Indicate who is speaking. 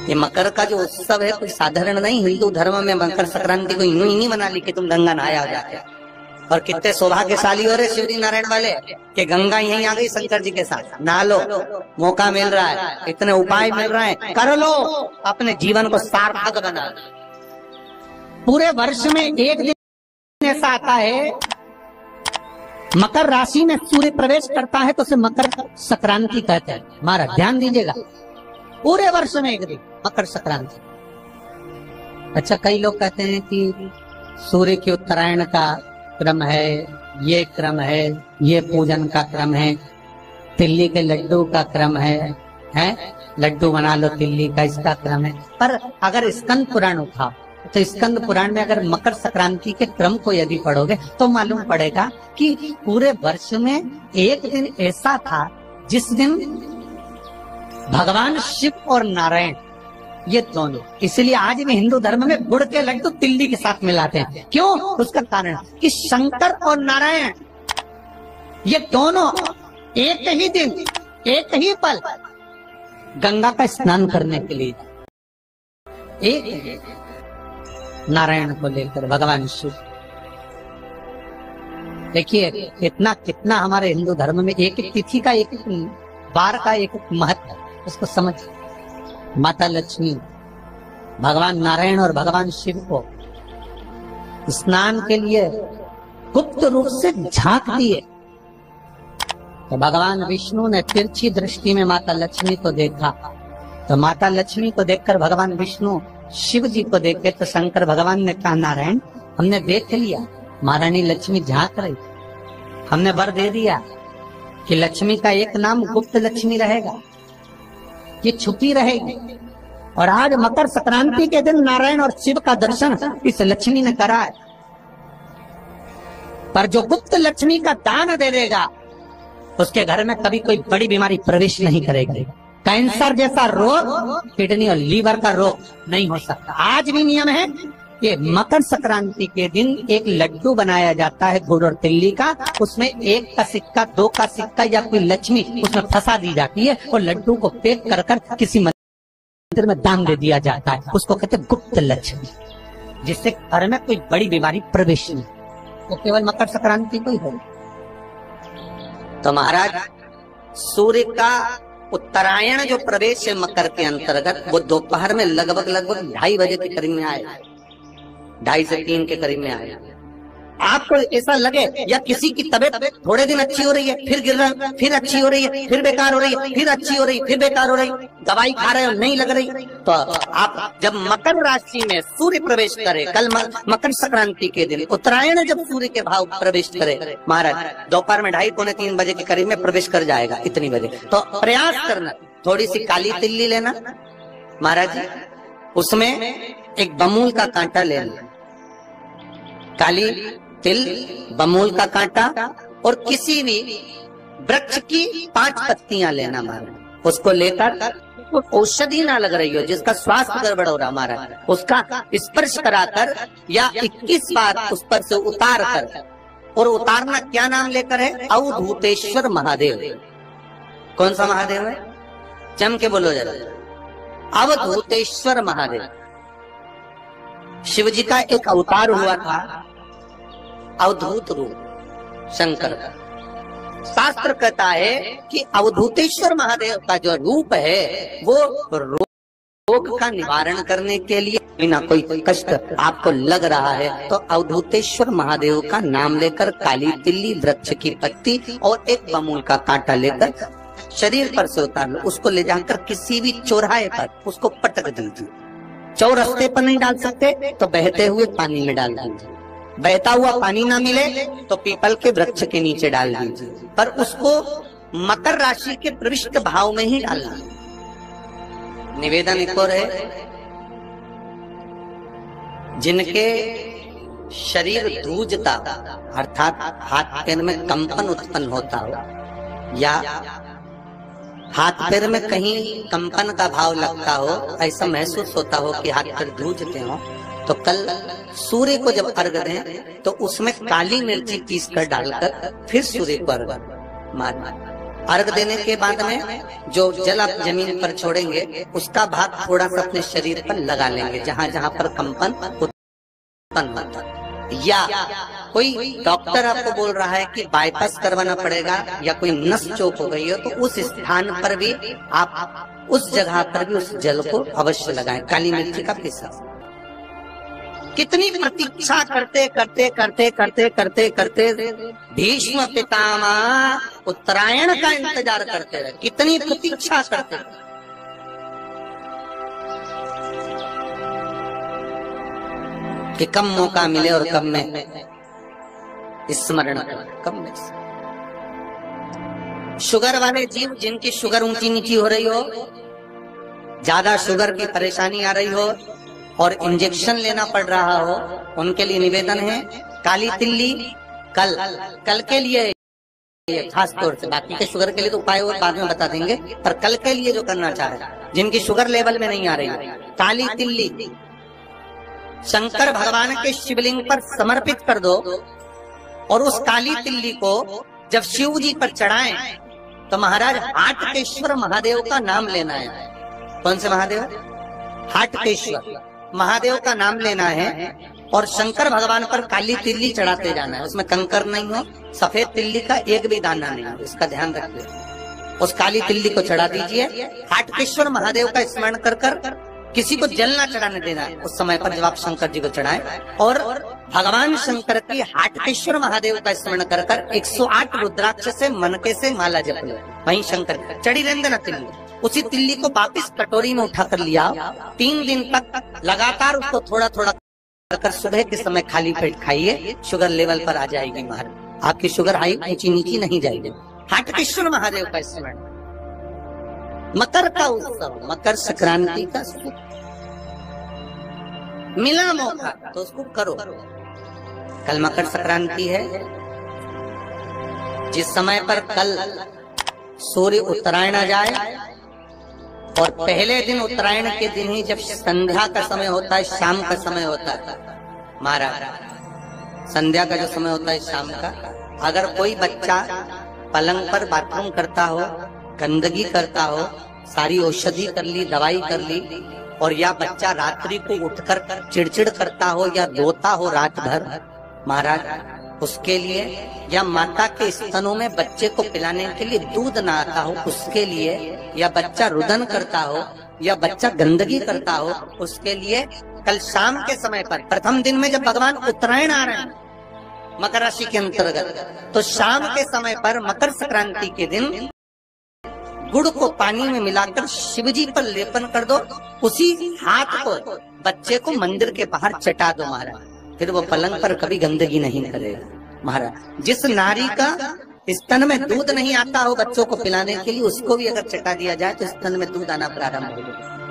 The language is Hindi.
Speaker 1: ये मकर का जो उत्सव है कोई साधारण नहीं। हिंदू धर्म में मकर संक्रांति को यूं ही नहीं मना ली कि तुम गंगा नहाया हो जाके। और कितने सौभाग्यशाली हो रहे शिवजी नारायण वाले कि गंगा यहीं आ गई शंकर जी के साथ। नहा लो, मौका मिल रहा है, इतने उपाय मिल रहे हैं, कर लो, अपने जीवन को सार्थक बना। पूरे वर्ष में एक दिन ऐसा आता है, मकर राशि में सूर्य प्रवेश करता है तो उसे मकर संक्रांति कहते हैं। हमारा ध्यान दीजिएगा, पूरे वर्ष में एक दिन मकर संक्रांति। अच्छा, कई लोग कहते हैं कि सूर्य के उत्तरायण का क्रम है, ये क्रम है, ये पूजन का क्रम है, तिल्ली के लड्डू का क्रम है, लड्डू बना लो तिल्ली का, इसका क्रम है। पर अगर स्कंद पुराण उठाओ तो स्कंद पुराण में अगर मकर संक्रांति के क्रम को यदि पढ़ोगे तो मालूम पड़ेगा कि पूरे वर्ष में एक दिन ऐसा था जिस दिन भगवान शिव और नारायण ये दोनों, इसलिए आज भी हिंदू धर्म में गुड़ के लड्डू तिल्ली के साथ मिलाते हैं। क्यों? उसका कारण कि शंकर और नारायण ये दोनों एक ही दिन एक ही पल गंगा का स्नान करने के लिए एक नारायण को लेकर भगवान शिव। देखिए इतना कितना हमारे हिंदू धर्म में एक एक तिथि का एक एक बार का एक एक महत्व, उसको समझ। माता लक्ष्मी भगवान नारायण और भगवान शिव को स्नान के लिए गुप्त रूप से झांक दिए तो भगवान विष्णु ने तिरछी दृष्टि में माता लक्ष्मी को देखा। तो माता लक्ष्मी को देखकर भगवान विष्णु शिव जी को देखे तो शंकर भगवान ने कहा, नारायण हमने देख लिया महारानी लक्ष्मी झांक रही, हमने वर दे दिया कि लक्ष्मी का एक नाम गुप्त लक्ष्मी रहेगा, ये छुपी रहेगी। और आज मकर संक्रांति के दिन नारायण और शिव का दर्शन इस लक्ष्मी ने करा है। पर जो गुप्त लक्ष्मी का दान दे देगा उसके घर में कभी कोई बड़ी बीमारी प्रवेश नहीं करेगी। कैंसर जैसा रोग, किडनी और लीवर का रोग नहीं हो सकता। आज भी नियम है कि मकर संक्रांति के दिन एक लड्डू बनाया जाता है गुड़ और तिल्ली का, उसमें 1 का सिक्का, 2 का सिक्का या कोई लक्ष्मी उसमें फंसा दी जाती है और लड्डू को पैक कर कर किसी मंदिर में दान दे दिया जाता है। उसको कहते हैं गुप्त लक्ष्मी, जिससे घर में कोई बड़ी बीमारी प्रवेश नहीं, वो केवल मकर संक्रांति को ही हो। तो महाराज सूर्य का उत्तरायण जो प्रवेश है मकर के अंतर्गत, वो दोपहर में लगभग 2:30 बजे के करीब में आएगा, 2:30 से 3 के करीब में आएगा। आपको ऐसा लगे या किसी की तबीयत थोड़े दिन अच्छी हो रही है, फिर गिर रहा है, फिर अच्छी हो रही है, फिर बेकार हो रही है, फिर अच्छी हो रही है, फिर बेकार हो रही है, दवाई खा रहे हो नहीं लग रही, तो आप जब मकर राशि में सूर्य प्रवेश करे, कल मकर संक्रांति के दिन उत्तरायण जब सूर्य के भाव प्रवेश करे महाराज, दोपहर में 2:30 पौने 3 बजे के करीब में प्रवेश कर जाएगा, इतनी बजे। तो प्रयास करना, थोड़ी सी काली तिल्ली लेना महाराज जी, उसमें एक बमूल का कांटा लेना, काली तिल, बमूल का कांटा और किसी भी वृक्ष की 5 पत्तियां लेना महाराज। उसको लेकर औषधि ना लग रही हो, जिसका स्वास्थ्य गड़बड़ हो रहा महाराज, उसका स्पर्श कराकर या 21 बार उस पर से उतार कर, और उतारना क्या नाम लेकर है? अवधूतेश्वर महादेव। कौन सा महादेव है? जम के बोलो जरा। अवधूतेश्वर महादेव शिव जी का एक अवतार हुआ था, अवधूत रूप शंकर का। शास्त्र कहता है कि अवधूतेश्वर महादेव का जो रूप है वो रोग का निवारण करने के लिए, बिना कोई कष्ट आपको लग रहा है तो अवधूतेश्वर महादेव का नाम लेकर काली तिल्ली, वृक्ष की पत्ती और एक बमूल का कांटा लेकर शरीर पर से उतार लो। उसको ले जाकर किसी भी चौराहे पर उसको पटक दीजिए। चौरस्ते पर नहीं डाल सकते तो बहते हुए पानी में डाल दीजिए, बहता हुआ पानी ना मिले तो पीपल के वृक्ष के नीचे डाल दीजिए, पर उसको मकर राशि के प्रविष्ट भाव में ही डालना। निवेदन एक और है, जिनके शरीर धूजता अर्थात हाथ पैर में कंपन उत्पन्न होता हो या हाथ पैर में कहीं कंपन का भाव लगता हो, ऐसा महसूस होता हो कि हाथ पैर धूजते हो, तो कल सूर्य को जब अर्घ दें तो उसमें काली मिर्ची पीस कर डालकर फिर सूर्य को अर्घ मारना। अर्घ देने के बाद में जो जल आप जमीन पर छोड़ेंगे उसका भाग थोड़ा सा अपने शरीर पर लगा लेंगे, जहां जहां पर कंपन उत्पन्न होता। या कोई डॉक्टर आपको बोल रहा है कि बाईपास करवाना पड़ेगा या कोई नस चोक हो गई हो, तो उस स्थान पर भी आप उस जगह पर भी उस जल को अवश्य लगाएं, काली मिर्ची का पिसा। कितनी प्रतीक्षा करते करते करते करते करते करते भीष्म पितामह उत्तरायण का इंतजार करते रहे, कितनी प्रतीक्षा करते रहे। कि कम मौका मिले और कम में स्मरण कम में। शुगर वाले जीव जिनकी शुगर ऊंची नीची हो रही हो, ज्यादा शुगर की परेशानी आ रही हो और इंजेक्शन लेना पड़ रहा हो, उनके लिए निवेदन है काली तिल्ली कल के लिए खास तौर से, बाकी के शुगर के लिए तो उपाय और बाद में बता देंगे, पर कल के लिए जो करना चाह रहे हैं जिनकी शुगर लेवल में नहीं आ रही, काली तिल्ली शंकर भगवान के शिवलिंग पर समर्पित कर दो और उस काली तिल्ली को जब शिव जी पर चढ़ाएं तो महाराज हाटकेश्वर महादेव का नाम लेना है। कौन से महादेव? हाटकेश्वर महादेव का नाम लेना है और शंकर भगवान पर काली तिल्ली चढ़ाते जाना है। उसमें कंकर नहीं हो, सफेद तिल्ली का एक भी दाना नहीं हो, इसका ध्यान रखिए। उस काली तिल्ली को चढ़ा दीजिए। हाटकेश्वर महादेव का स्मरण कर कर किसी को जल ना चढ़ाने देना उस समय पर जब आप शंकर जी को चढ़ाएं, और भगवान शंकर की हाटकेश्वर महादेव का स्मरण कर कर 108 रुद्राक्ष से मनके से माला जप लो। वहीं शंकर चढ़ी रहने देना तिल्ली। उसी तिल्ली को वापिस कटोरी में उठा कर लिया, 3 दिन तक लगातार उसको थोड़ा थोड़ा कर सुबह के समय खाली पेट खाइए, शुगर लेवल पर आ जाएगी महाराज, आपकी शुगर हाई ऊंची नीची नहीं जाएगी। हाटकेश्वर महादेव का स्मरण। मकर का उत्सव, मकर संक्रांति का मिला मौका तो उसको करो। कल मकर संक्रांति है, जिस समय पर कल सूर्य उत्तरायण आ जाए और पहले दिन उत्तरायण के दिन ही जब संध्या का समय होता है, शाम का समय होता है महाराज, संध्या का जो समय होता है शाम का, अगर कोई बच्चा पलंग पर बाथरूम करता हो, गंदगी करता हो, सारी औषधि कर ली, दवाई कर ली, और या बच्चा रात्रि को उठकर चिड़चिड़ करता हो या रोता हो रात भर महाराज, उसके लिए, या माता के स्तनों में बच्चे को पिलाने के लिए दूध ना आता हो उसके लिए, या बच्चा रुदन करता हो या बच्चा गंदगी करता हो उसके लिए, कल शाम के समय पर प्रथम दिन में जब भगवान उत्तरायण आ रहे हैं मकर राशि के अंतर्गत, तो शाम के समय पर मकर संक्रांति के दिन गुड़ को पानी में मिलाकर शिवजी पर लेपन कर दो, उसी हाथ को बच्चे को मंदिर के बाहर चटा दो महाराज, फिर वो पलंग पर कभी गंदगी नहीं करेगा महाराज। जिस नारी का स्तन में दूध नहीं आता हो बच्चों को पिलाने के लिए, उसको भी अगर चटा दिया जाए तो स्तन में दूध आना प्रारंभ हो जाएगा।